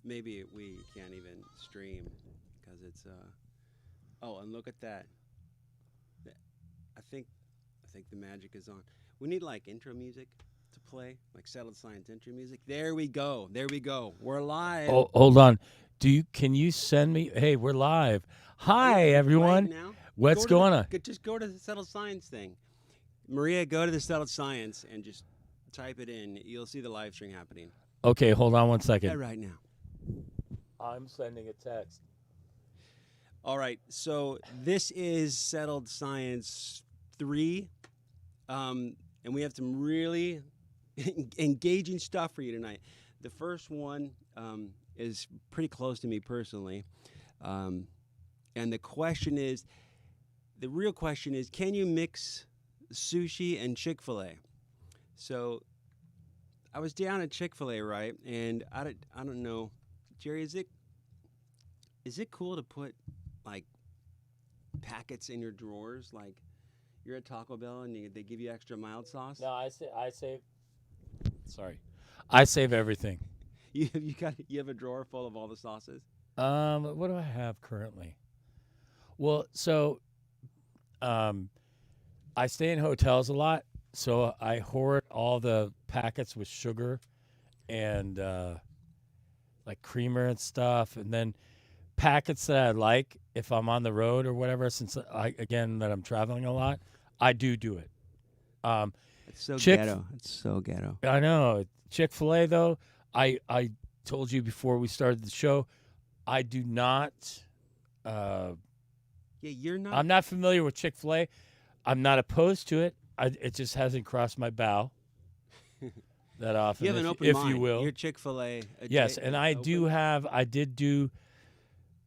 maybe we can't even stream because it's Oh, and look at that. Th- I think I think the magic is on. We need like intro music to play, like Settled Science intro music. There we go. There we go. We're live. Oh, hold on. Can you send me? Hey, we're live. Oh yeah, Hi, right everyone. now. What's Go to the going on? just go to the Settled Science thing. Maria, go to the Settled Science and just type it in. You'll see the live stream happening. Okay, hold on one second. Right now. I'm sending a text. All right, so this is Settled Science 3, and we have some really engaging stuff for you tonight. The first one is pretty close to me personally, and the real question is, can you mix sushi and Chick-fil-A? So I was down at Chick-fil-A, right, and I don't know, Jerry, is it cool to put like packets in your drawers, like you're at Taco Bell and they give you extra mild sauce? No, I save. Sorry, I save everything. You have a drawer full of all the sauces. What do I have currently? Well, so, I stay in hotels a lot, so I hoard all the packets with sugar and like creamer and stuff, and then packets that I like if I'm on the road or whatever. Since that I'm traveling a lot, I do it. It's so Chick- ghetto. It's so ghetto. I know Chick-fil-A though. I told you before we started the show, I do not. Yeah, you're not. I'm not familiar with Chick-fil-A. I'm not opposed to it. It just hasn't crossed my bow that often. You have an open if mind. you will. You're Chick-fil-A. Yes, and I did do.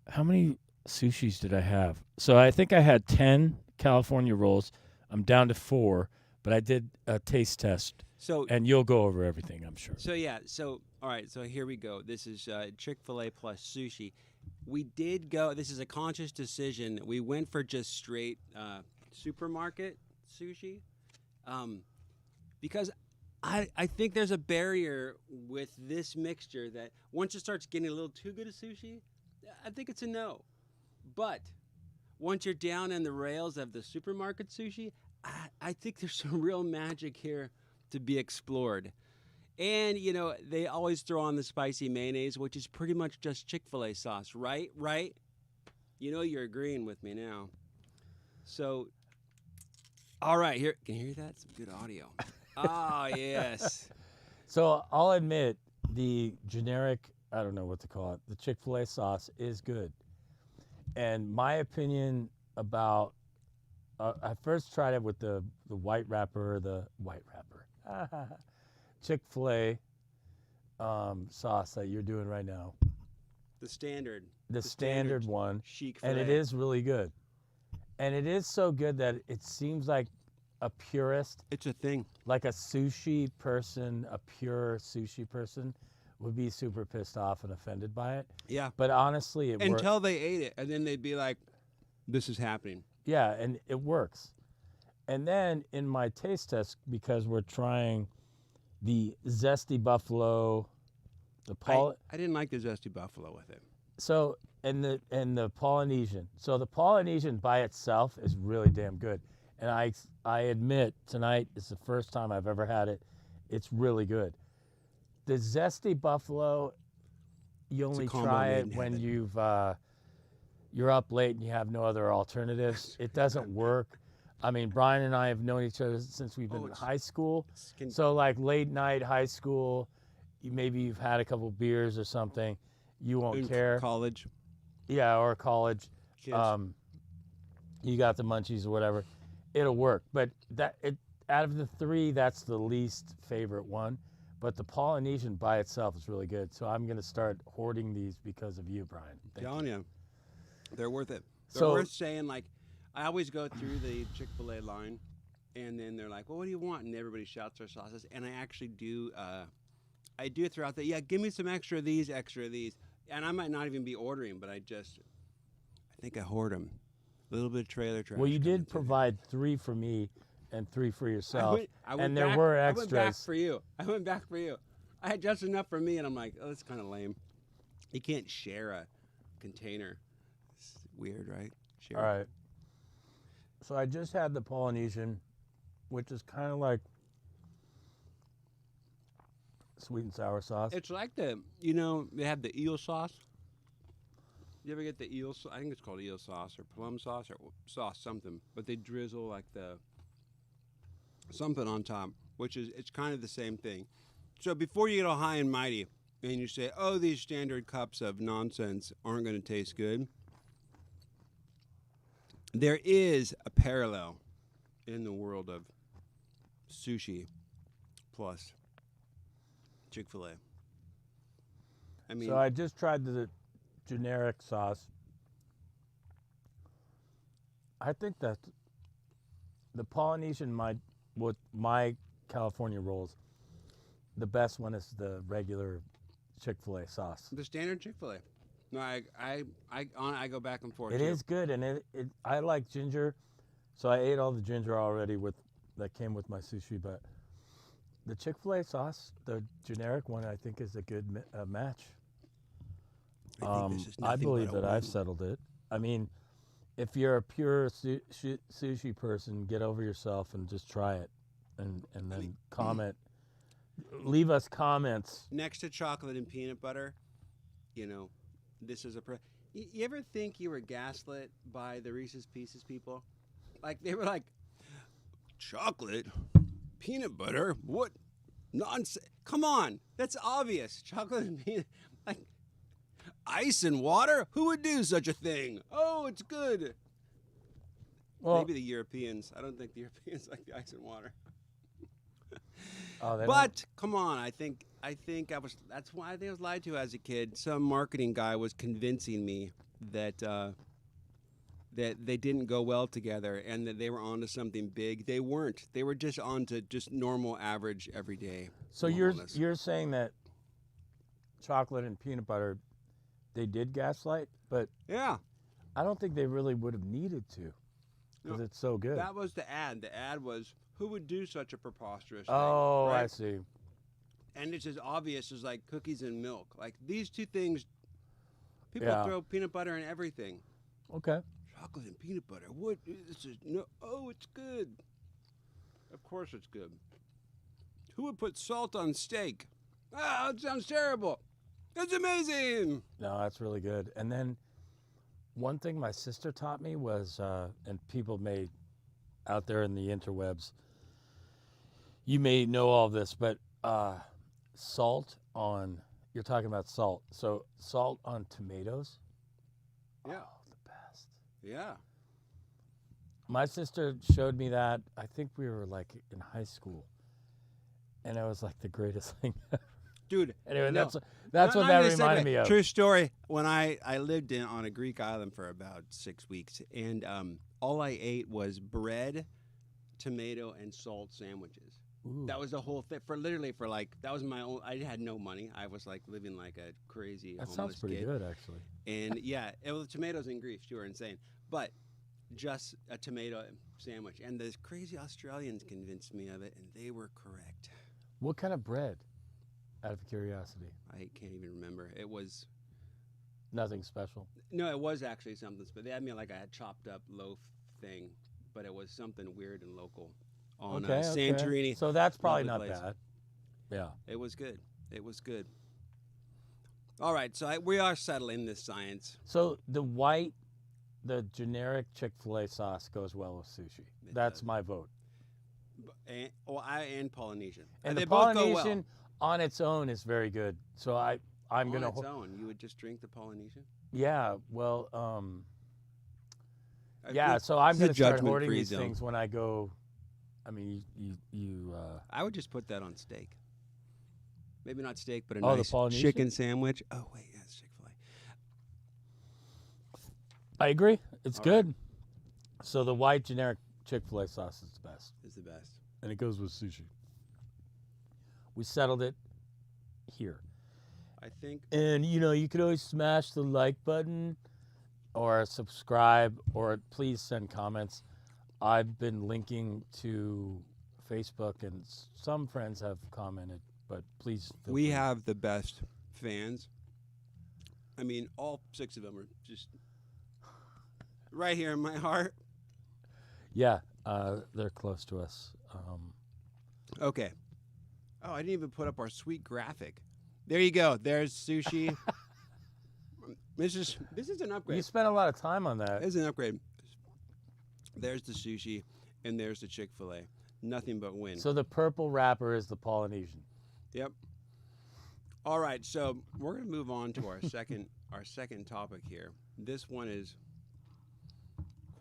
How many sushis did I have? So I think I had 10 California rolls. I'm down to 4, but I did a taste test, So and you'll go over everything, I'm sure. So yeah, so all right, so here we go. This is Chick-fil-A plus sushi. We did go. This is a conscious decision. We went for just straight supermarket sushi, because I think there's a barrier with this mixture that once it starts getting a little too good of sushi, I think it's a no. But once you're down in the rails of the supermarket sushi, I think there's some real magic here to be explored. And, they always throw on the spicy mayonnaise, which is pretty much just Chick-fil-A sauce, right? Right? You're agreeing with me now. So, all right, here. Can you hear that? Some good audio. Ah, yes. So I'll admit the generic, I don't know what to call it, the Chick-fil-A sauce is good. And my opinion about, I first tried it with the white wrapper, Chick-fil-A sauce that you're doing right now. The standard. The standard one. Chic And it is really good. And it is so good that it seems like a purist, It's a thing. like a sushi person, a pure sushi person, would be super pissed off and offended by it. Yeah. But honestly, it works. Until they ate it, and then they'd be like, this is happening. Yeah, and it works. And then in my taste test, because we're trying the zesty buffalo, I didn't like the zesty buffalo with it. so and the Polynesian. So the Polynesian by itself is really damn good. And I admit tonight is the first time I've ever had it. It's really good. The zesty buffalo, you only try it when you're up late and you have no other alternatives. It doesn't work. I mean, Brian and I have known each other since we've been in high school. So like late night high school, maybe you've had a couple beers or something. You won't care. College. Yeah, or college. Kids. You got the munchies or whatever. It'll work. But out of the 3, that's the least favorite one. But the Polynesian by itself is really good. So I'm going to start hoarding these because of you, Brian. Telling you, they're worth it. They're So- worth saying, like, I always go through the Chick-fil-A line, and then they're like, well, what do you want? And everybody shouts their sauces. And I actually do, I do throughout the, yeah, give me some extra of these. And I might not even be ordering, but I think I hoard them. A little bit of trailer trash. Well, you coming did through. provide 3 for me and 3 for yourself. I went and there back- were I went back extras. for you. I went back for you. I had just enough for me, and I'm like, oh, that's kind of lame. You can't share a container. It's weird, right? Share. All right. So I just had the Polynesian, which is kind of like sweet and sour sauce. It's like they have the eel sauce. You ever get the eel sauce? I think it's called eel sauce or plum sauce or sauce something. But they drizzle like the something on top, it's kind of the same thing. So before you get all high and mighty and you say, oh, these standard cups of nonsense aren't going to taste good, there is a parallel in the world of sushi plus Chick-fil-A. I mean, So I just tried the generic sauce. I think that the Polynesian, with my California rolls, the best one is the regular Chick-fil-A sauce. the standard Chick-fil-A. No, I go back and forth. It is good, and I like ginger, so I ate all the ginger already that came with my sushi. But the Chick-fil-A sauce, the generic one, I think is a good match. I believe that I've settled it. I mean, if you're a pure sushi person, get over yourself and just try it, and then comment. Leave us comments. Next to chocolate and peanut butter, this is you ever think you were gaslit by the Reese's Pieces people? Like, they were like, chocolate, peanut butter, what nonsense. Come on, that's obvious. Chocolate and peanut, like, ice and water? Who would do such a thing? Oh, it's good. Well, maybe the Europeans. I don't think the Europeans like the ice and water. Oh, but come on, I think that's why I think I was lied to as a kid. Some marketing guy was convincing me that that they didn't go well together and that they were onto something big. They weren't. They were just onto just normal, average, everyday. So you're saying that chocolate and peanut butter, they did gaslight, but yeah, I don't think they really would have needed to, because it's so good. That was the ad. The ad was, who would do such a preposterous thing? Oh, right? I see. And it's as obvious as like cookies and milk. Like these two things, people throw peanut butter in everything. Okay. Chocolate and peanut butter. What? This is no. Oh, it's good. Of course, it's good. Who would put salt on steak? Ah, it sounds terrible. It's amazing. No, that's really good. And then one thing my sister taught me was, and people may out there in the interwebs, you may know all this, but salt on, you're talking about salt. So salt on tomatoes. Yeah. Oh, the best. Yeah. My sister showed me that. I think we were like in high school, and it was like the greatest thing ever. Dude. Anyway, no. that's what that reminded me of. True story. When I lived on a Greek island for about 6 weeks, and all I ate was bread, tomato, and salt sandwiches. Ooh. That was the whole thing. That was my own. I had no money. I was like living like a crazy That homeless sounds pretty kid. good, actually. And yeah, it was tomatoes and grief. You were insane, but just a tomato sandwich. And the crazy Australians convinced me of it, and they were correct. What kind of bread? Out of curiosity. I can't even remember. It was Nothing special. no, it was actually something. But they had me like a chopped up loaf thing, but it was something weird and local on Santorini. So that's probably lovely not place. bad. Yeah. It was good. It was good. All right, so we are settling this science. So the generic Chick-fil-A sauce goes well with sushi. That's my vote. And Polynesian. And they the both Polynesian go on its own is very good. So I'm well. gonna. On its own, you would just drink the Polynesian. Yeah. Well. I Yeah. think So I'm it's a gonna start judgment-free hoarding these zone. things when I go. I mean, you. I would just put that on steak. Maybe not steak, but a Oh, the nice Polynesian? chicken sandwich. Oh wait, yeah, it's Chick-fil-A. I agree. It's All good. So the white generic Chick-fil-A sauce is the best, It's the best. and it goes with sushi. We settled it here. I think. And you could always smash the like button or subscribe, or please send comments. I've been linking to Facebook, and some friends have commented, but please feel We free. have the best fans. I mean, all 6 of them are just right here in my heart. Yeah, they're close to us. Okay. Oh, I didn't even put up our sweet graphic. There you go. There's sushi. This is an upgrade. You spent a lot of time on that. This is an upgrade. There's the sushi, and there's the Chick-fil-A. Nothing but win. So the purple wrapper is the Polynesian. Yep. All right, so we're gonna move on to our second topic here. This one is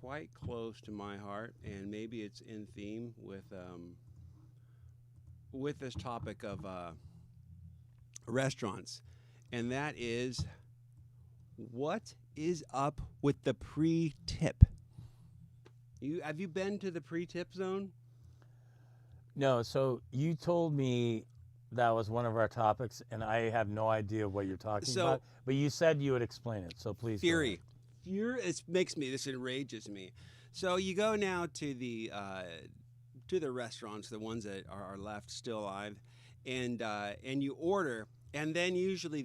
quite close to my heart, and maybe it's in theme with this topic of restaurants, and that is, what is up with the pre-tip? Have you been to the pre-tip zone? No, so you told me that was one of our topics, and I have no idea what you're talking about. But you said you would explain it, so please. Fury. This enrages me. So you go now to the restaurants, the ones that are left still alive, and you order, and then usually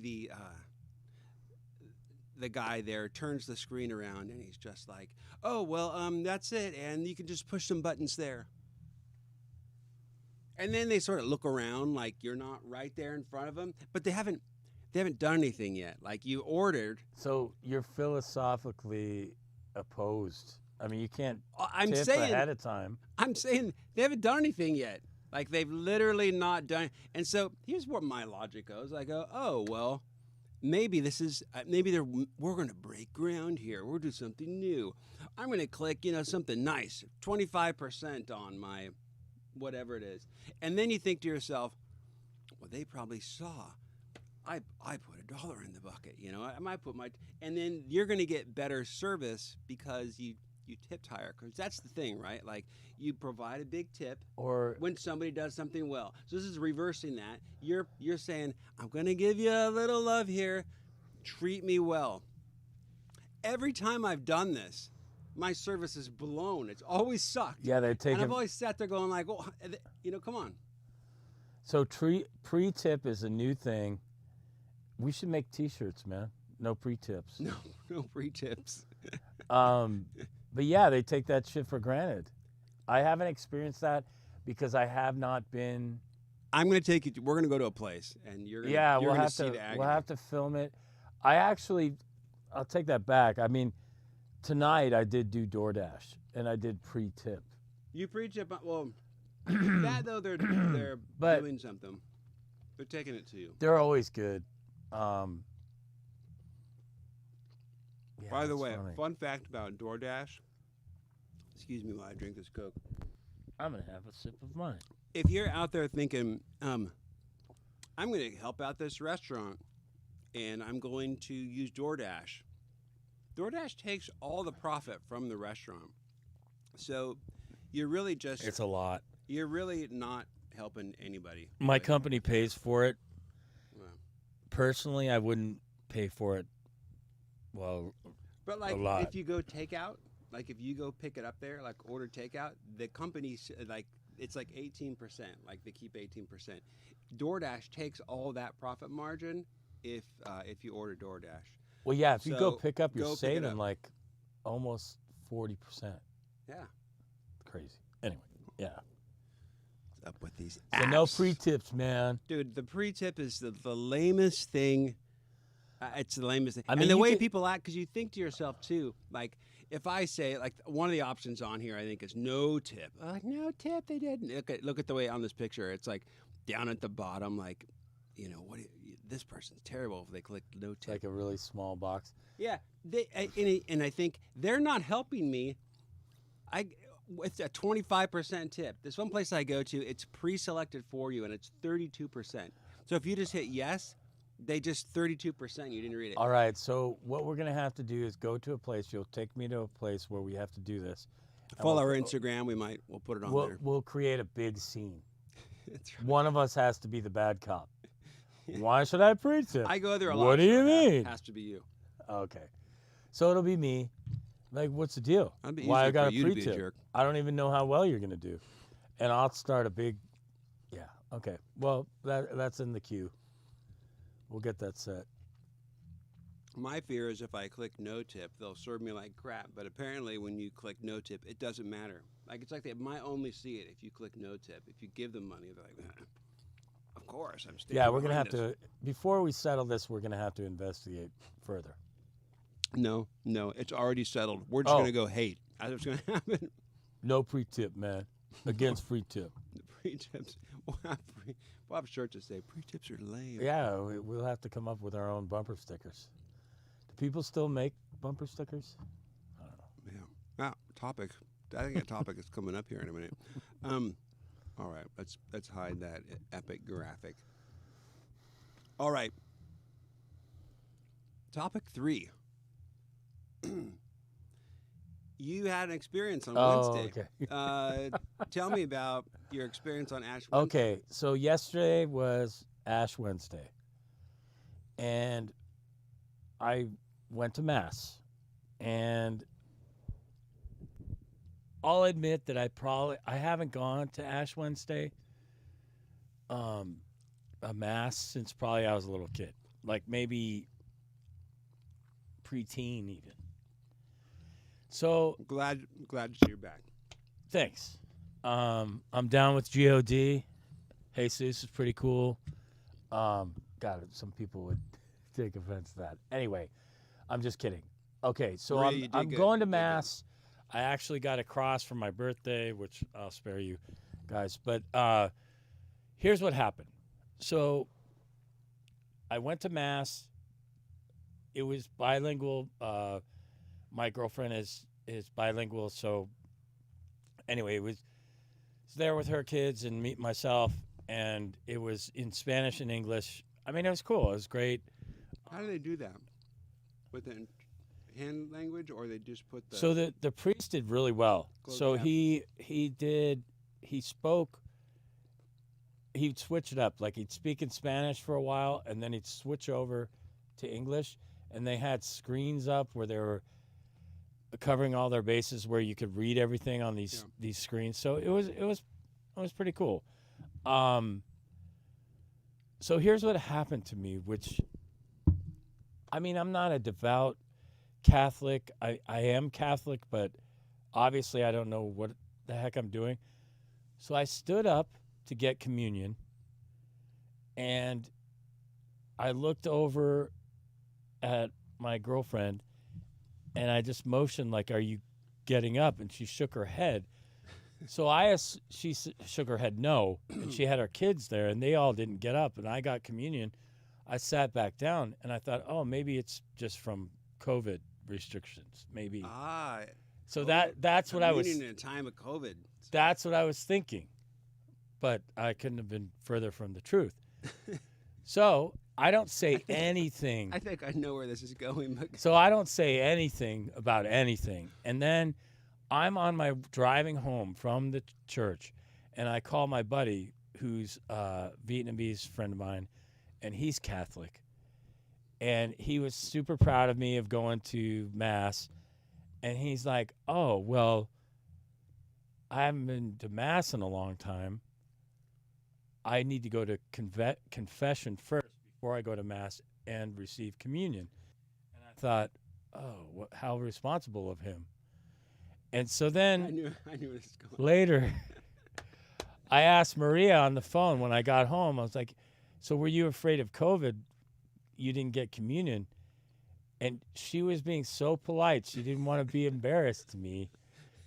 the guy there turns the screen around, and he's just like, "Oh well, that's it, and you can just push some buttons there." And then they sort of look around like you're not right there in front of them, but they haven't done anything yet. Like, you ordered. So you're philosophically opposed. I mean, you can't I'm tip saying ahead of time. I'm saying they haven't done anything yet. Like, they've literally not done. And so here's where my logic goes. I go, oh well, maybe we're going to break ground here. We'll do something new. I'm going to click, something nice, 25% on my whatever it is. And then you think to yourself, well, they probably saw I put $1 in the bucket, I might put and then you're going to get better service because you tipped higher, because that's the thing, right? Like, you provide a big tip Or when somebody does something well. So this is reversing that. You're saying, I'm going to give you a little love here. Treat me well. Every time I've done this, my service is blown. It's always sucked. yeah, they take And it. I've always sat there going like, well, come on. So pre-tip is a new thing. We should make T-shirts, man. No pre-tips. No pre-tips. But yeah, they take that shit for granted. I haven't experienced that because I have not been. I'm going to take you. We're going to go to a place, and you're going We'll to have see to. the agony. We'll have to film it. I'll take that back. I mean, tonight I did do DoorDash, and I did pre-tip. You pre-tip. Well, that though they're doing something. They're taking it to you. They're always good. Yeah, By the that's way, funny. fun fact about DoorDash. Excuse me while I drink this Coke. I'm gonna have a sip of mine. If you're out there thinking, I'm going to help out this restaurant, and I'm going to use DoorDash. DoorDash takes all the profit from the restaurant. So you're really just... It's a lot. You're really not helping anybody. My company pays for it. Wow. Personally, I wouldn't pay for it. Well, But like, a lot. if you go takeout, like if you go pick it up there, like order takeout, the company's like, it's like 18%. Like, they keep 18%. DoorDash takes all that profit margin if you order DoorDash. well, yeah. If you go So, pick up, you're go pick it saving up. like almost 40%. Yeah. Crazy. Anyway, yeah. What's up with these So apps? no pre-tips, man. Dude, the pre-tip is the lamest thing. It's the lamest thing. I mean, and the you way could- people act, because you think to yourself, too, like, if I say, like, one of the options on here, I think, is no tip. Like, no tip, they didn't. Look at the way on this picture. It's like down at the bottom, like, this person's terrible if they click no It's tip. like a really small box. Yeah, and I think they're not helping me. It's a 25% tip. This one place I go to, it's pre-selected for you, and it's 32%. So if you just hit yes, they just 32%. You didn't read it. All right. So what we're gonna have to do is go to a place. You'll take me to a place where we have to do this. And Follow we'll- our Instagram. We'll put it on We'll, there. we'll create a big scene. That's right. One of us has to be the bad cop. Why should I pre-tip? I go there a lot. What do you so it mean? Has to be you. Okay. So it'll be me. Like, what's the deal? It'd be Why I easier got for a you to be a pre-tip? jerk. I don't even know how well you're gonna do, and I'll start a big. Yeah. Okay. Well, that's in the queue. We'll get that set. My fear is if I click no tip, they'll serve me like crap. But apparently, when you click no tip, it doesn't matter. Like it's like they might only see it if you click no tip. If you give them money, they're like, of course, I'm sticking. Yeah, we're gonna behind have this." to before we settle this. We're gonna have to investigate further. No, it's already settled. We're just Oh. gonna go hate. That's what's gonna happen. No pre-tip, man. Against free tip. The pre-tips. We'll have shirts that say pre-tips are lame. Yeah, we'll have to come up with our own bumper stickers. Do people still make bumper stickers? I don't know. Yeah. Ah, topic. I think a topic is coming up here in a minute. All right, let's hide that epic graphic. All right. Topic 3. You had an experience on Wednesday. Okay. Tell me about your experience on Ash Wednesday. Okay, so yesterday was Ash Wednesday, and I went to Mass, and I'll admit that I haven't gone to Ash Wednesday, a Mass, since probably I was a little kid, like maybe preteen even. So Glad to see you're back. thanks. I'm down with God. Jesus is pretty cool. God, some people would take offense to that. Anyway, I'm just kidding. Okay, so Maria, you did I'm good. going to You did good. Mass. I actually got a cross for my birthday, which I'll spare you guys. But here's what happened. So I went to Mass. It was bilingual. My girlfriend is bilingual, so anyway, it was there with her kids and myself, and it was in Spanish and English. I mean, it was cool. It was great. How do they do that? With the hand language, or they just put the... So the priest did really well. Closed So captions. he spoke. He'd switch it up. Like he'd speak in Spanish for a while, and then he'd switch over to English. And they had screens up where they were covering all their bases, where you could read everything on these screens. So it was pretty cool. So here's what happened to me, which, I mean, I'm not a devout Catholic. I am Catholic, but obviously I don't know what the heck I'm doing. So I stood up to get communion, and I looked over at my girlfriend, and I just motioned like, "Are you getting up?" And she shook her head. So she shook her head no, and she had her kids there, and they all didn't get up. And I got communion. I sat back down, and I thought, oh, maybe it's just from COVID restrictions, maybe. So that's what I was. In a time of COVID. That's what I was thinking, but I couldn't have been further from the truth. So I don't say anything. I think I know where this is going. But So I don't say anything about anything. And then I'm on my driving home from the church, and I call my buddy, who's a Vietnamese friend of mine, and he's Catholic. And he was super proud of me of going to Mass. And he's like, "Oh, well, I haven't been to Mass in a long time. I need to go to confession first before I go to Mass and receive communion." And I thought, oh, how responsible of him. And so then I knew where this was going. later, I asked Maria on the phone when I got home, I was like, "So were you afraid of COVID? You didn't get communion?" And she was being so polite. She didn't want to be embarrassed to me.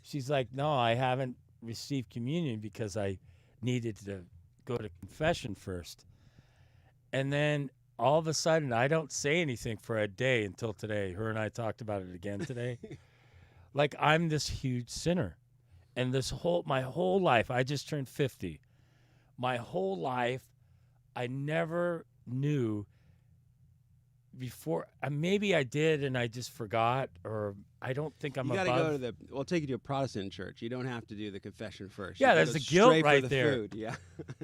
She's like, "No, I haven't received communion because I needed to go to confession first." And then all of a sudden, I don't say anything for a day until today. Her and I talked about it again today. Like I'm this huge sinner. And my whole life, I just turned 50. My whole life, I never knew before. Maybe I did and I just forgot, or I don't think I'm You above. got to go to we'll take you to a Protestant church. You don't have to do the confession first. Yeah, You there's go the guilt straight for right the there. Food. Yeah.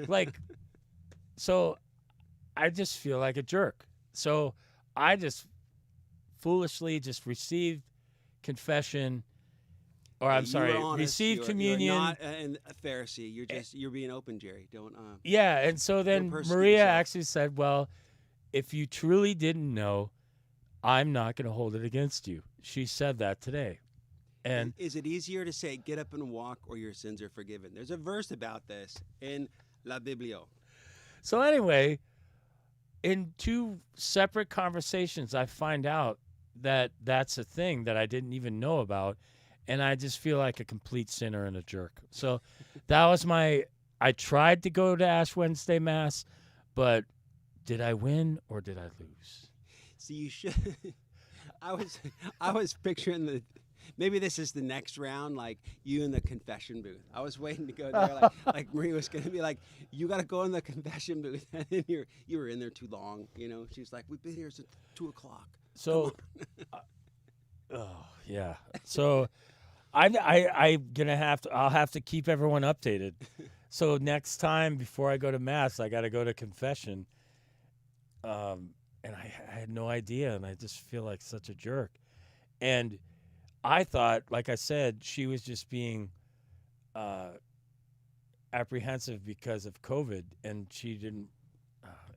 Like, so I just feel like a jerk. So I just foolishly just received confession, or I'm You sorry, were honest. received communion. You're not a Pharisee. You're being open, Jerry. Don't. Yeah, and so then persecute Maria yourself. actually said, "Well, if you truly didn't know, I'm not going to hold it against you. She said that today. And Is it easier to say, get up and walk, or your sins are forgiven? There's a verse about this in La Biblio. so, anyway, in two separate conversations, I find out that that's a thing that I didn't even know about. And I just feel like a complete sinner and a jerk. So, that was I tried to go to Ash Wednesday Mass, but did I win or did I lose? See, you should. I was picturing maybe this is the next round, like you in the confession booth. I was waiting to go there, like Marie was gonna be like, you gotta go in the confession booth, and then you were in there too long. She's like, we've been here since 2:00. So, oh yeah. So, I'm gonna I'll have to keep everyone updated. So next time before I go to Mass, I got to go to confession. And I had no idea, and I just feel like such a jerk. And I thought, like I said, she was just being apprehensive because of COVID, and she didn't.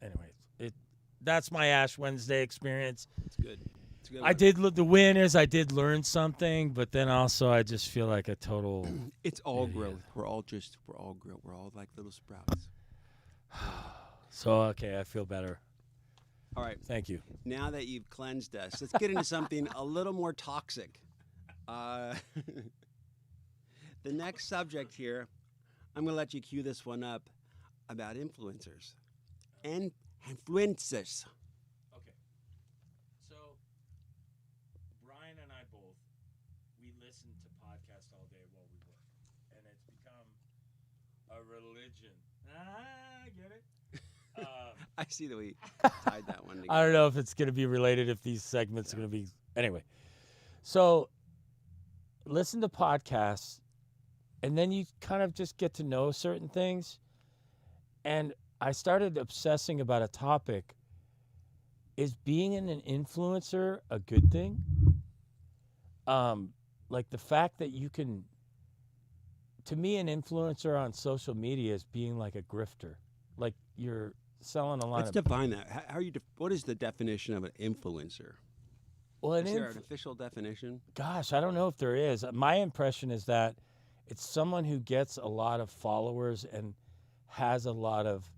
Anyways, that's my Ash Wednesday experience. It's good. It's good. I did the win is I did learn something, but then also I just feel like a total. It's all idiot. growth. We're all growth. We're all like little sprouts. So okay, I feel better. All right. Thank you. Now that you've cleansed us, let's get into something a little more toxic. The next subject here, I'm going to let you cue this one up about influencers. And influencers. Okay. So, Brian and I both, we listen to podcasts all day while we work. And it's become a religion. Get it? I see that we tied that one together. I don't know if it's going to be related, if these segments are going to be. Anyway. So, listen to podcasts, and then you kind of just get to know certain things. And I started obsessing about a topic. Is being an influencer a good thing? Like the fact that you can, to me, an influencer on social media is being like a grifter. Like you're selling a lot Let's of. define that. How are you? What is the definition of an influencer? Well, Is there an official definition? Gosh, I don't know if there is. My impression is that it's someone who gets a lot of followers and has a lot of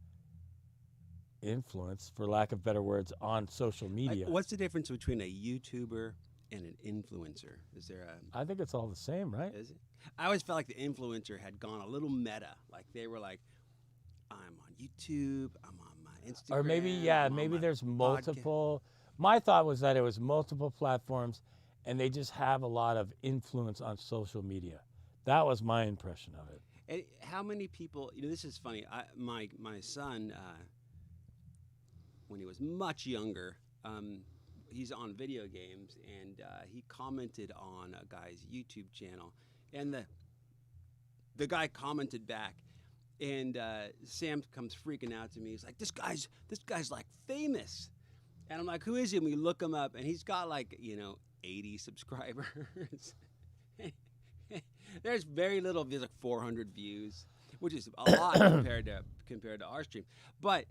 influence, for lack of better words, on social media. What's the difference between a YouTuber and an influencer? Is there a? I think it's all the same, right? Is it? I always felt like the influencer had gone a little meta. Like they were like, I'm on YouTube, I'm on my Instagram. Or maybe, maybe there's multiple. My thought was that it was multiple platforms, and they just have a lot of influence on social media. That was my impression of it. And how many people? This is funny. My son, when he was much younger, he's on video games, and he commented on a guy's YouTube channel, and the guy commented back, and Sam comes freaking out to me. He's like, "This guy's like famous." And I'm like, who is he? And we look him up, and he's got like, 80 subscribers. There's very little. There's like 400 views, which is a lot compared to our stream. But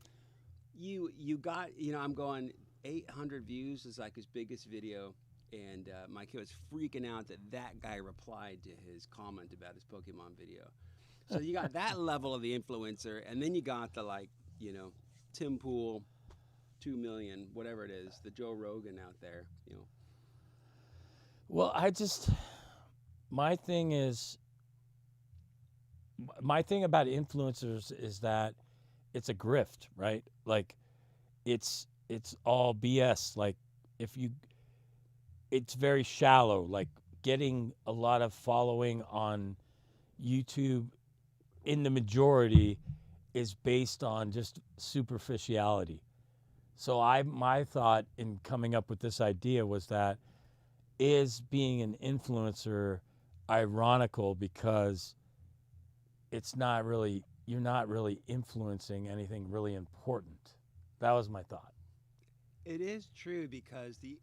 you got, I'm going 800 views is like his biggest video, and my kid was freaking out that guy replied to his comment about his Pokemon video. So you got that level of the influencer, and then you got the Tim Pool. 2 million, whatever it is, the Joe Rogan out there, Well, my thing about influencers is that it's a grift, right? Like it's all BS. Like it's very shallow. Like getting a lot of following on YouTube in the majority is based on just superficiality. So my thought in coming up with this idea was that is being an influencer ironical because you're not really influencing anything really important. That was my thought. It is true because the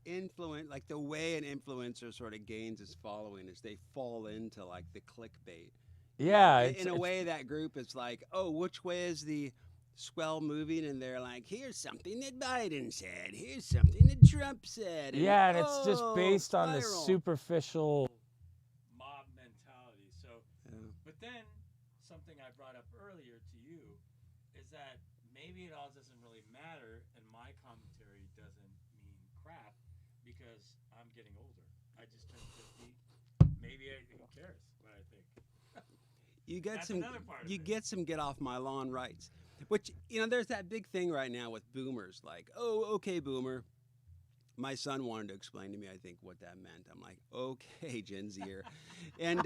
way an influencer sort of gains his following is they fall into like the clickbait. Yeah. In a way, that group is like, oh, which way is the swell moving, and they're like, here's something that Biden said, here's something that Trump said. And, Yeah, and it's just oh, based on the spiral. superficial mob mentality. So, Yeah. but then something I brought up earlier to you is that maybe it all doesn't really matter, and my commentary doesn't mean crap because I'm getting older. I just turned 50. Maybe who cares what I think? You get That's some, another part of you it. get some get off my lawn rights, which, there's that big thing right now with boomers. Like, oh, okay, boomer. My son wanted to explain to me, I think, what that meant. I'm like, okay, Gen Zer. And,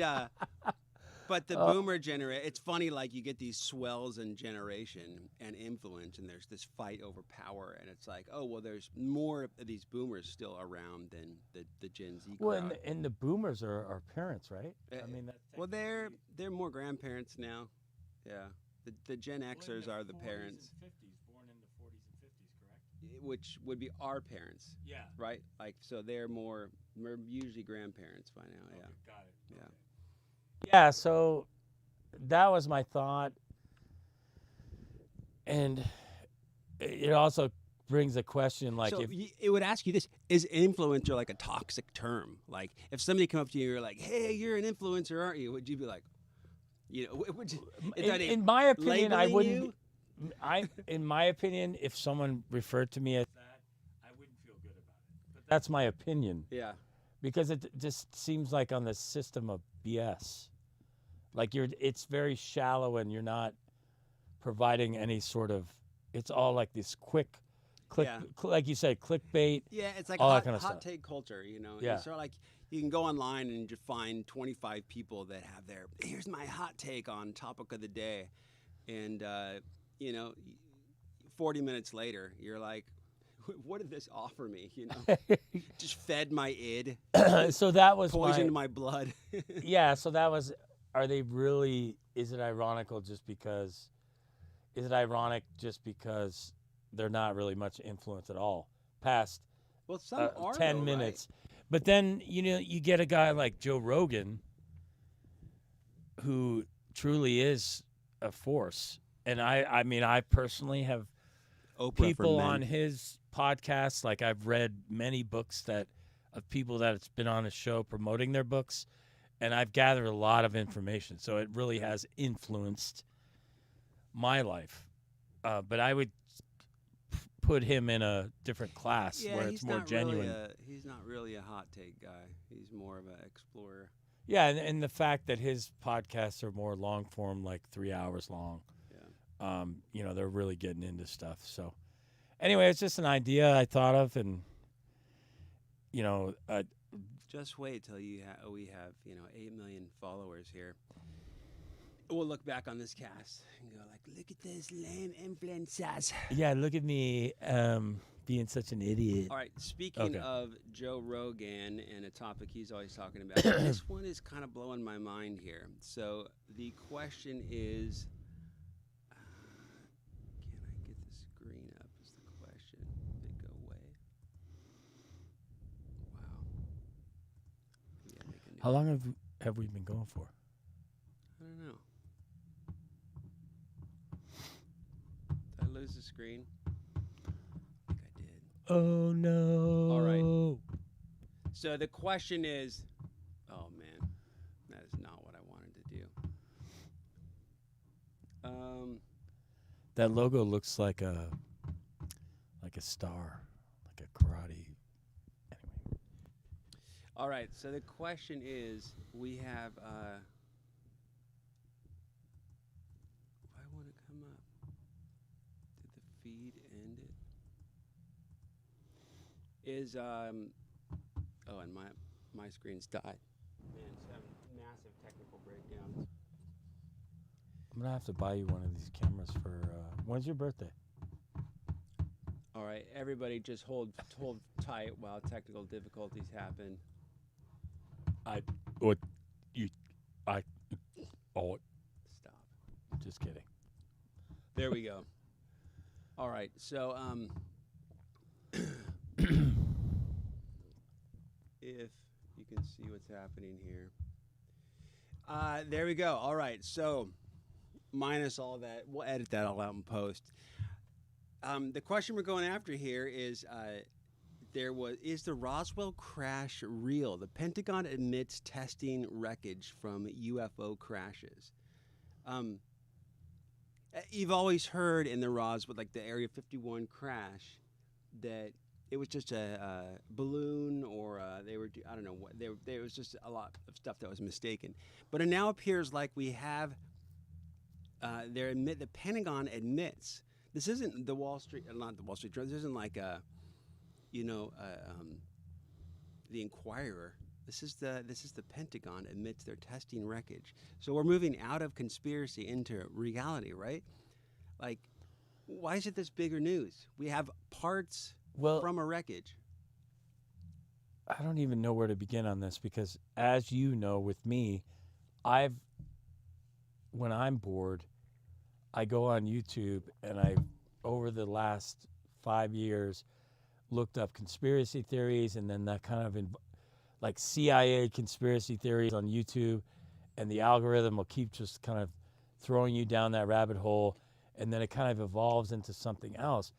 but the boomer generation, it's funny, like, you get these swells in generation and influence, and there's this fight over power, and it's like, oh, well, there's more of these boomers still around than the Gen Z crowd. Well, and the boomers are parents, right? I mean, that's well, they're more grandparents now. Yeah. The Gen Xers are the parents. 50s, born in the 40s and 50s, correct? Which would be our parents. Yeah. Right? Like, so we're usually grandparents by now. Okay, Yeah. got it. Yeah. Okay. Yeah, so that was my thought. And it also brings a question like, so if it would ask you this: is influencer like a toxic term? Like, if somebody come up to you and you're like, "Hey, you're an influencer, aren't you?" Would you be like, would you, is that in my opinion, I labeling wouldn't. you? In my opinion, if someone referred to me as that, I wouldn't feel good about it. But that's my opinion Yeah. because it just seems like on the system of BS. Like it's very shallow, and you're not providing any sort of. It's all like this quick, click, Yeah. like you said, clickbait. Yeah, it's like all that hot, kind of hot stuff. take culture, Yeah. It's sort of like you can go online and just find 25 people that have here's my hot take on topic of the day. And, 40 minutes later, you're like, what did this offer me? Just fed my id, So that was poisoned my blood. Yeah, so that was. Are they really? Is it ironical just because? Is it ironic just because they're not really much influence at all past Well, some are 10 though, minutes? But then you get a guy like Joe Rogan, who truly is a force, and I mean I personally have right? Oprah people for men. on his podcast. Like I've read many books of people that's been on his show promoting their books, and I've gathered a lot of information. So it really has influenced my life. But I would put him in a different class where it's more genuine. He's not really a hot take guy. He's more of an explorer. Yeah, and the fact that his podcasts are more long form, like 3 hours long. Yeah. They're really getting into stuff. So, anyway, it's just an idea I thought of, and Just wait till we have 8 million followers here. We'll look back on this cast and go like, look at this lame influencers. yeah, look at me being such an idiot. All right, speaking Okay. of Joe Rogan and a topic he's always talking about, this one is kind of blowing my mind here. So the question is, can I get the screen up is the question. Did it go away? Wow. Maybe I make a new How long have we been going for? I don't know. Did I lose the screen? I think I did. Oh no! All right. So the question is, oh man, that is not what I wanted to do. That logo looks like a star, like a karate. Anyway. All right. So the question is, we have. Why won't it come up? Did the feed end it? Is Oh, and my screen's died. Man, it's having massive technical breakdowns. I'm gonna have to buy you one of these cameras for. When's your birthday? All right, everybody, just hold tight while technical difficulties happen. Stop. Just kidding. There we go. All right, so if you can see what's happening here. There we go. All right, so minus all that. We'll edit that all out in post. The question we're going after here is is the Roswell crash real? The Pentagon admits testing wreckage from UFO crashes. You've always heard in the Roswell, like the Area 51 crash, that it was just a balloon, or I don't know what there was just a lot of stuff that was mistaken. But it now appears like we have the Pentagon admits this isn't the Wall Street, not the Wall Street Journal. This isn't like the Inquirer. This is the Pentagon admits they're testing wreckage. So we're moving out of conspiracy into reality, right? Like, why is it this bigger news? We have parts from a wreckage. I don't even know where to begin on this because, as you know, with me, when I'm bored, I go on YouTube and over the last 5 years, looked up conspiracy theories, and then that kind of like CIA conspiracy theories on YouTube, and the algorithm will keep just kind of throwing you down that rabbit hole, and then it kind of evolves into something else.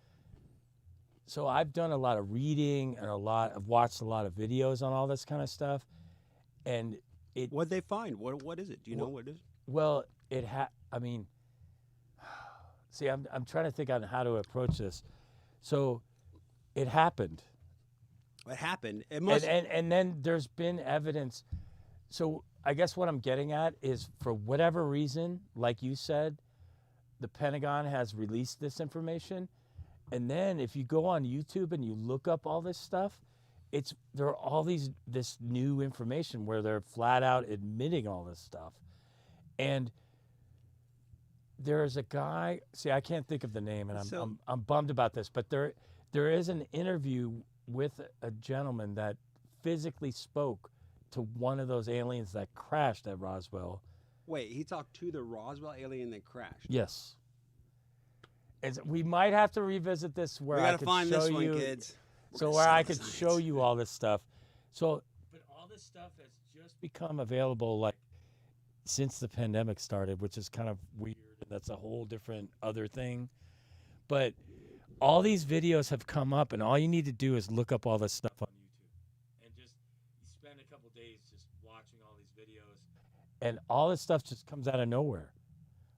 So I've done a lot of reading and I've watched a lot of videos on all this kind of stuff, and What'd they find? What is it? Do you know what it is? Well, see, I'm trying to think on how to approach this. So it happened. It happened. It must. And then there's been evidence. So I guess what I'm getting at is, for whatever reason, like you said, the Pentagon has released this information. And then if you go on YouTube and you look up all this stuff, there are all this new information where they're flat out admitting all this stuff. And there's a guy, see, I can't think of the name, and I'm bummed about this, but there is an interview with a gentleman that physically spoke to one of those aliens that crashed at Roswell. Wait, he talked to the Roswell alien that crashed? Yes. We might have to revisit this where I could find show this one, you, kids. so where I could show you all this stuff. So, but all this stuff has just become available like since the pandemic started, which is kind of weird, and that's a whole different other thing. But all these videos have come up, and all you need to do is look up all this stuff on YouTube, and just spend a couple days just watching all these videos, and all this stuff just comes out of nowhere.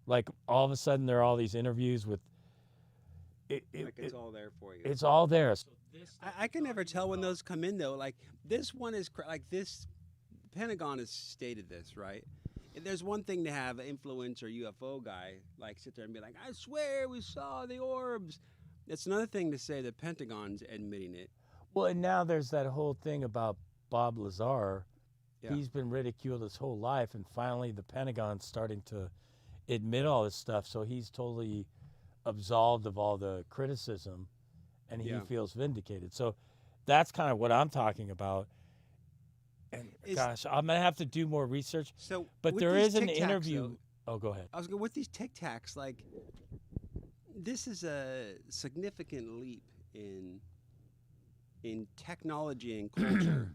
Like, all of a sudden, there are all these interviews with. It's all there for you. It's all there. So I can never tell when those come in, though. Like, this one is like this. Pentagon has stated this, right? There's one thing to have an influencer UFO guy like sit there and be like, "I swear we saw the orbs." It's another thing to say the Pentagon's admitting it. Well, and now there's that whole thing about Bob Lazar. Yeah. He's been ridiculed his whole life, and finally the Pentagon's starting to admit all this stuff. So he's totally absolved of all the criticism, and he feels vindicated. So that's kind of what I'm talking about. And gosh, I'm gonna have to do more research. But there is an interview. Oh, go ahead. I was going with these Tic Tacs. Like, this is a significant leap in technology and culture.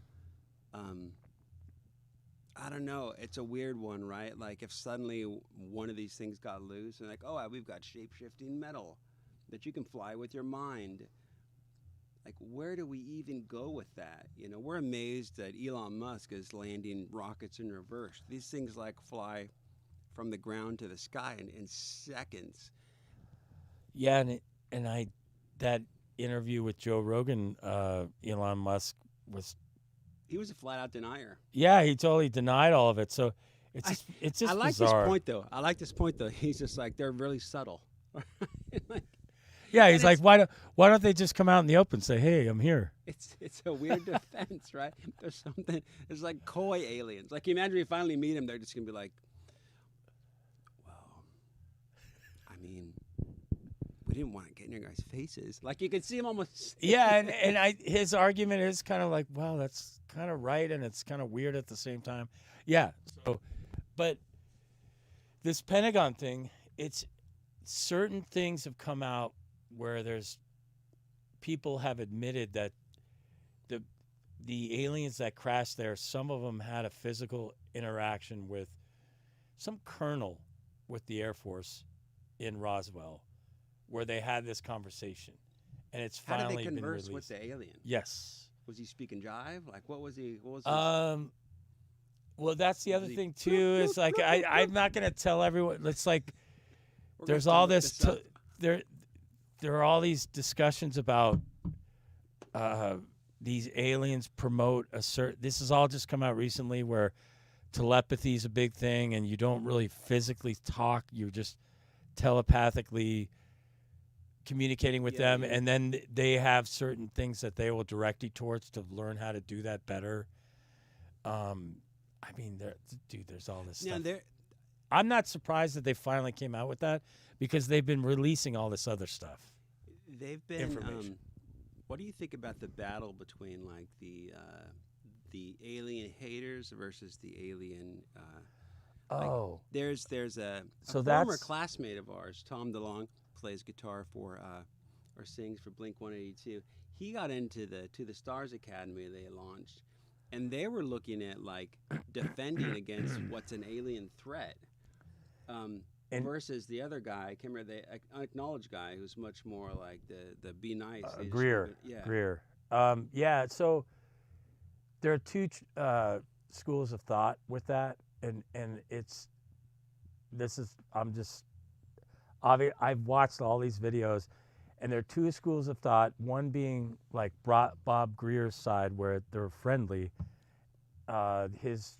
I don't know. It's a weird one, right? Like, if suddenly one of these things got loose and like, oh, we've got shape-shifting metal that you can fly with your mind. Like, where do we even go with that? You know, we're amazed that Elon Musk is landing rockets in reverse. These things like fly from the ground to the sky in seconds. Yeah, that interview with Joe Rogan, Elon Musk He was a flat-out denier. Yeah, he totally denied all of it. So it's just I like bizarre. this point, though. I like this point, though. He's just like, they're really subtle. Yeah, he's like, why don't they just come out in the open and say, "Hey, I'm here"? It's a weird defense, right? There's something. It's like coy aliens. Like, you imagine we finally meet them, they're just gonna be like, "Well, I mean, we didn't want to get in your guys' faces." Like, you could see him almost. Yeah, and his argument is kind of like, well, that's kind of right, and it's kind of weird at the same time. Yeah. So, but this Pentagon thing, it's certain things have come out where there's people have admitted that the aliens that crashed there, some of them had a physical interaction with some colonel with the Air Force in Roswell, where they had this conversation, and it's How did finally they been converse released. with the alien? Yes. Was he speaking jive? Like, what was he? What was Well, that's the other he- thing too. Is like I'm not gonna tell everyone. It's like We're gonna there's have to all look this. up. There are all these discussions about these aliens promote a certain. This has all just come out recently, where telepathy is a big thing, and you don't really physically talk. You're just telepathically communicating with them, and then they have certain things that they will direct you towards to learn how to do that better. I mean, there's all this Now, stuff. I'm not surprised that they finally came out with that because they've been releasing all this other stuff. they've been. Information. What do you think about the battle between like the alien haters versus the alien? There's a former that's- classmate of ours, Tom DeLong, plays guitar for or sings for Blink 182. He got into the Stars Academy they launched, and they were looking at like defending against what's an alien threat. Versus the other guy, I can't remember the unacknowledged guy, who's much more like the be nice. They just Greer. leave it- Greer. So there are two schools of thought with that, and I've watched all these videos, and there are two schools of thought. One being like Bob Greer's side, where they're friendly. His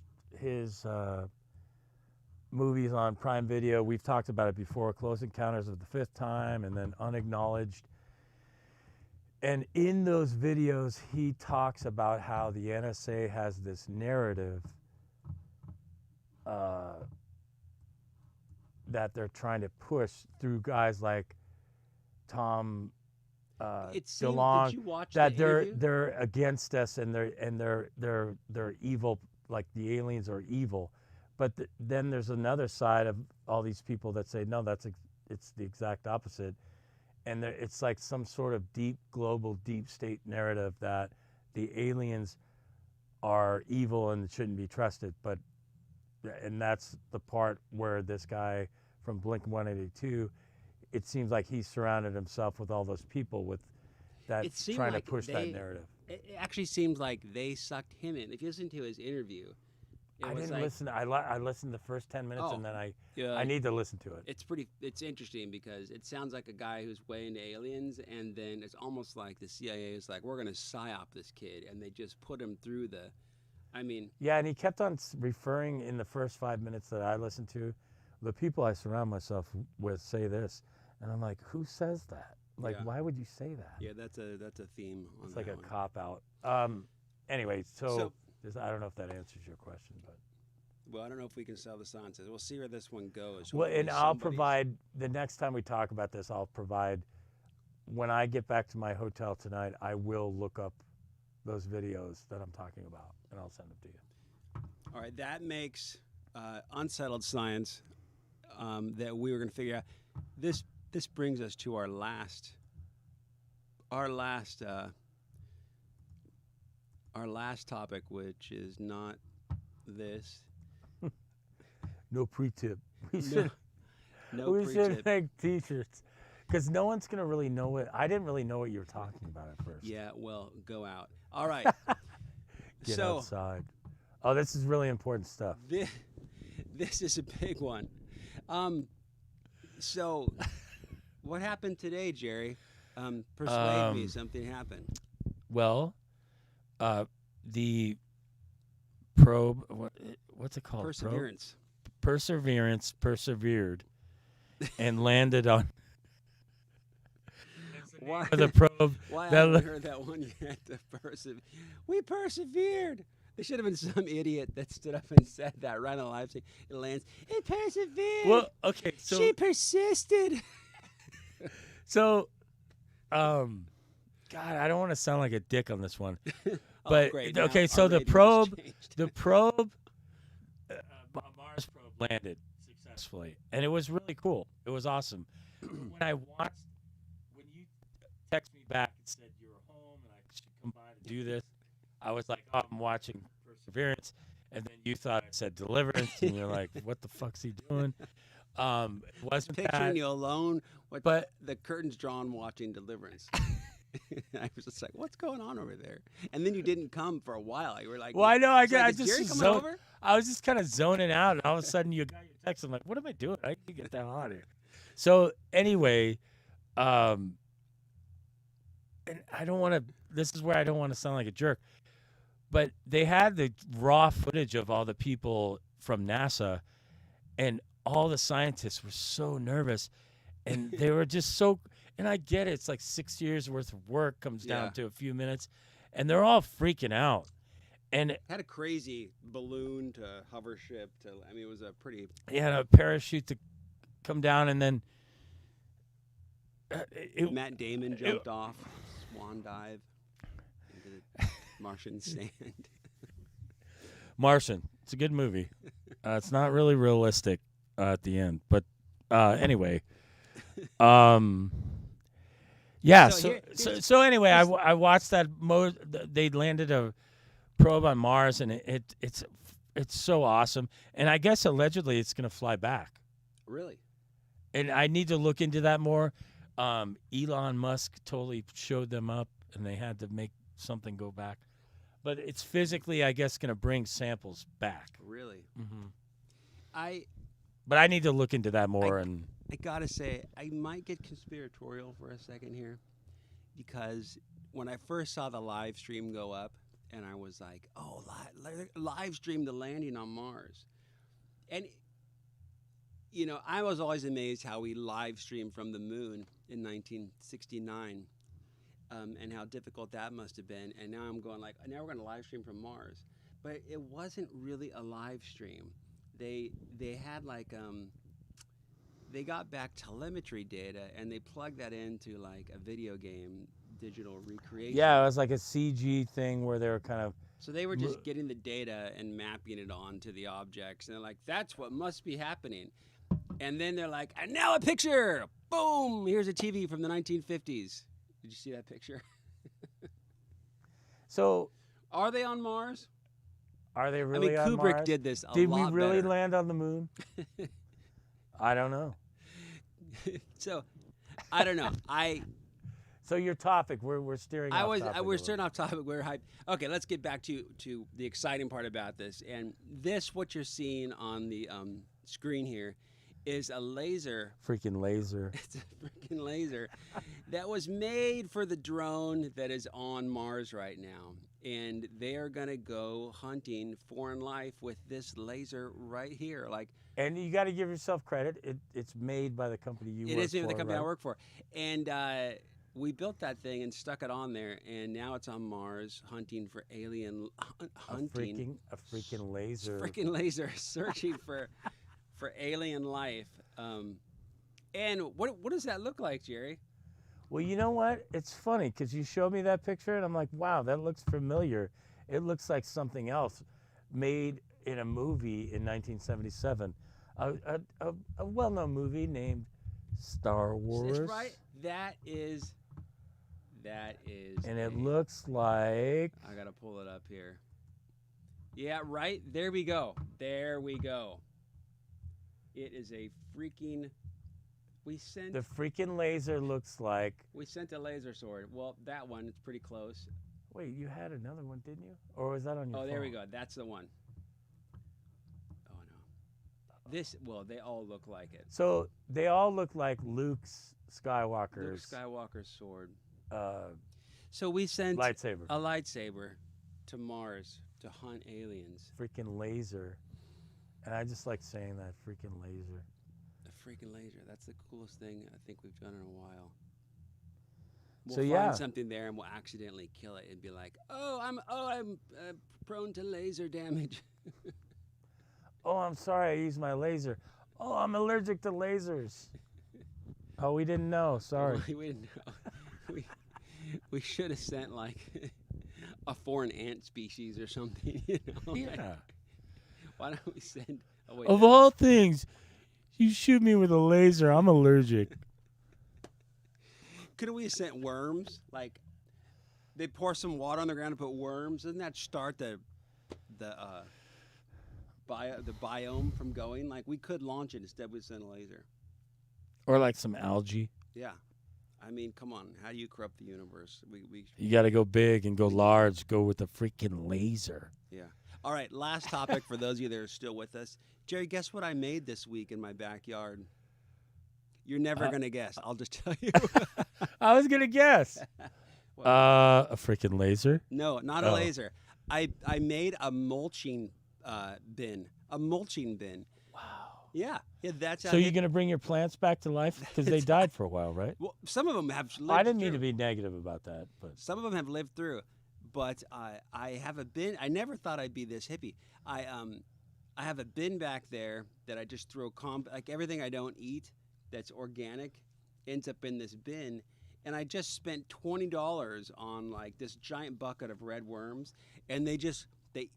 movies on Prime Video, we've talked about it before, Close Encounters of the Fifth Time, and then Unacknowledged. And in those videos, he talks about how the NSA has this narrative that they're trying to push through guys like Tom It seemed, DeLong, did you watch that the interview? they're against us and they're evil, like the aliens are evil. But then there's another side of all these people that say no, it's the exact opposite, and it's like some sort of deep global deep state narrative that the aliens are evil and shouldn't be trusted. And that's the part where this guy from Blink 182, it seems like he's surrounded himself with all those people with that It seemed trying like to push that they- narrative. It actually seems like they sucked him in. If you listen to his interview, it I was didn't like, listen. I listened the first 10 minutes Oh, and then yeah, I need to listen to it. It's interesting because it sounds like a guy who's way into aliens, and then it's almost like the CIA is like, we're gonna psyop this kid, and they just put him through the. I mean, Yeah, and he kept on referring in the first 5 minutes that I listened to, the people I surround myself with say this, and I'm like, who says that? Like, Yeah. why would you say that? yeah, that's a theme. On It's like that a one. cop out. Anyway, So- I don't know if that answers your question, but Well, I don't know if we can sell the sciences. We'll see where this one goes. well, and Hopefully I'll somebody's- provide the next time we talk about this. I'll provide when I get back to my hotel tonight. I will look up those videos that I'm talking about, and I'll send them to you. All right, that makes unsettled science that we were going to figure out. This brings us to our last topic, which is not this. No pre-tip. We No, should, no we should pre-tip. make T-shirts because no one's gonna really know it. I didn't really know what you were talking about at first. Yeah, well, go out. All right. Get So outside. Oh, this is really important stuff. this is a big one. So what happened today, Jerry? Persuade me. Something happened. Well, the probe. What's it called? Probe? Perseverance. Perseverance persevered and landed on Why? the probe. Why that haven't we lo- heard that one yet? We persevered. There should have been some idiot that stood up and said that right on the live stream. It lands. It persevered. Well, okay, so she persisted. God, I don't want to sound like a dick on this one, Oh, but great. okay, Now so our the rating has probe, changed. the probe, Mars probe landed successfully, and it was really cool. It was awesome. When you text me back and said you were home and I should come by to do this, I was like, oh, I'm watching Perseverance, and then you thought I said Deliverance, and you're like, what the fuck's he doing? It wasn't Picturing that, you alone with but the curtains drawn watching Deliverance. I was just like, what's going on over there? And then you didn't come for a while. You were like, well, I know it's like, I is just Jerry coming zone. over? I was just kind of zoning out, and all of a sudden you got your text. I'm like, what am I doing? I can get the hell out of here. So anyway, um, and I don't want to. This is where I don't want to sound like a jerk, but they had the raw footage of all the people from NASA, and all the scientists were so nervous, and they were just so. And I get it; it's like 6 years worth of work comes down Yeah. to a few minutes, and they're all freaking out. And Had a crazy balloon to hover ship to. I mean, it was a pretty. he had a parachute to come down, and then Matt Damon jumped off, swan dive into the Martian sand. Martian. It's a good movie. It's not really realistic at the end, but anyway. Yeah. So So anyway, I watched that. They landed a probe on Mars, and it's so awesome. And I guess allegedly it's gonna fly back. Really? And I need to look into that more. Elon Musk totally showed them up, and they had to make something go back. But it's physically, I guess, going to bring samples back. Really? Mm-hmm. I But I need to look into that more. I gotta say, I might get conspiratorial for a second here, because when I first saw the live stream go up, and I was like, "Oh, live stream the landing on Mars," and you know, I was always amazed how we live streamed from the moon in 1969, and how difficult that must have been. And now I'm going like, now we're going to live stream from Mars, but it wasn't really a live stream. They had like they got back telemetry data and they plugged that into like a video game digital recreation. Yeah, it was like a CG thing where they were kind of. So they were just getting the data and mapping it onto the objects, and they're like, "That's what must be happening." And then they're like, "And now a picture! Boom! Here's a TV from the 1950s." Did you see that picture? So, Are they on Mars? are they really I mean, on Kubrick Mars? did this a Did we lot really better. land on the moon? I don't know. So, I don't know. So your topic, we're steering. Off topic a we're little. starting off topic. We're hyped. Okay, let's get back to the exciting part about this. And this, what you're seeing on the screen here, is a laser. Freaking laser. It's a freaking laser that was made for the drone that is on Mars right now. And they are going to go hunting foreign life with this laser right here. Like, And you got to give yourself credit. It's made by the company you work for. it is the company right? I work for. And we built that thing and stuck it on there. And now it's on Mars hunting for alien hunting. A freaking laser. Freaking laser searching for alien life. And what does that look like, Jerry? Well, you know what? It's funny because you showed me that picture and I'm like, wow, that looks familiar. It looks like something else made in a movie in 1977. A well-known movie named Star Wars. That's right. That is. And it looks like. I gotta pull it up here. Yeah, right. There we go. It is a freaking. We sent The freaking laser looks like. we sent a laser sword. Well, that one, it's pretty close. Wait, you had another one, didn't you? Or was that on your phone? Oh, there we go. That's the one. Oh no. They all look like it. So they all look like Luke Skywalker's Skywalker's sword. uh, So we sent lightsaber. a lightsaber to Mars to hunt aliens. Freaking laser. And I just like saying that, freaking laser. A freaking laser. That's the coolest thing I think we've done in a while. We'll So, find yeah. something there and we'll accidentally kill it and be like, I'm prone to laser damage. Oh, I'm sorry, I used my laser. Oh, I'm allergic to lasers. Oh, we didn't know. Sorry. we didn't know. we should have sent like a foreign ant species or something. You know? Yeah. Why don't we send? Oh, wait, Of no. all things, you shoot me with a laser. I'm allergic. Couldn't we have sent worms? Like, they pour some water on the ground and put worms. Doesn't that start the the biome from going. Like we could launch it instead we send a laser. Or like some algae. Yeah. I mean, come on. How do you corrupt the universe? You got to go big and go large. Go with a freaking laser. Yeah. All right. Last topic for those of you that are still with us. Jerry, guess what I made this week in my backyard? You're never going to guess. I'll just tell you. I was going to guess. Well, A freaking laser? no, not a laser. I made a mulching bin. A mulching bin. Wow. Yeah. That's how So you're going to bring your plants back to life? Because they died for a while, right? Well, some of them have lived I didn't mean through. to be negative about that. But Some of them have lived through. But I have a bin. I never thought I'd be this hippie. I have a bin back there that I just throw like everything I don't eat that's organic ends up in this bin. And I just spent $20 on like this giant bucket of red worms, and they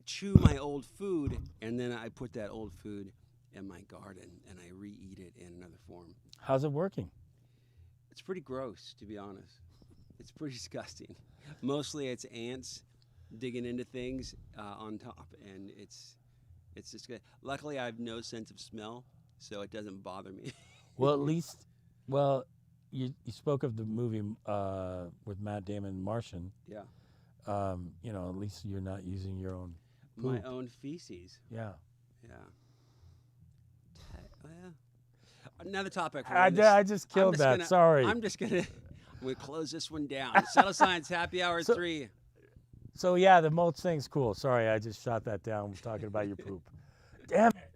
chew my old food, and then I put that old food in my garden and I re-eat it in another form. how's it working? It's pretty gross, to be honest. It's pretty disgusting. Mostly it's ants digging into things on top, and it's just good. Luckily, I have no sense of smell, so it doesn't bother me. Well, at least, you spoke of the movie with Matt Damon, Martian. Yeah. At least you're not using your own My poop. own feces. Yeah. Yeah. Well, another topic. I just killed that. Sorry. I'm gonna close this one down. Settle Science Happy Hour 3. So, yeah, the mulch thing's cool. Sorry, I just shot that down talking about your poop. Damn it.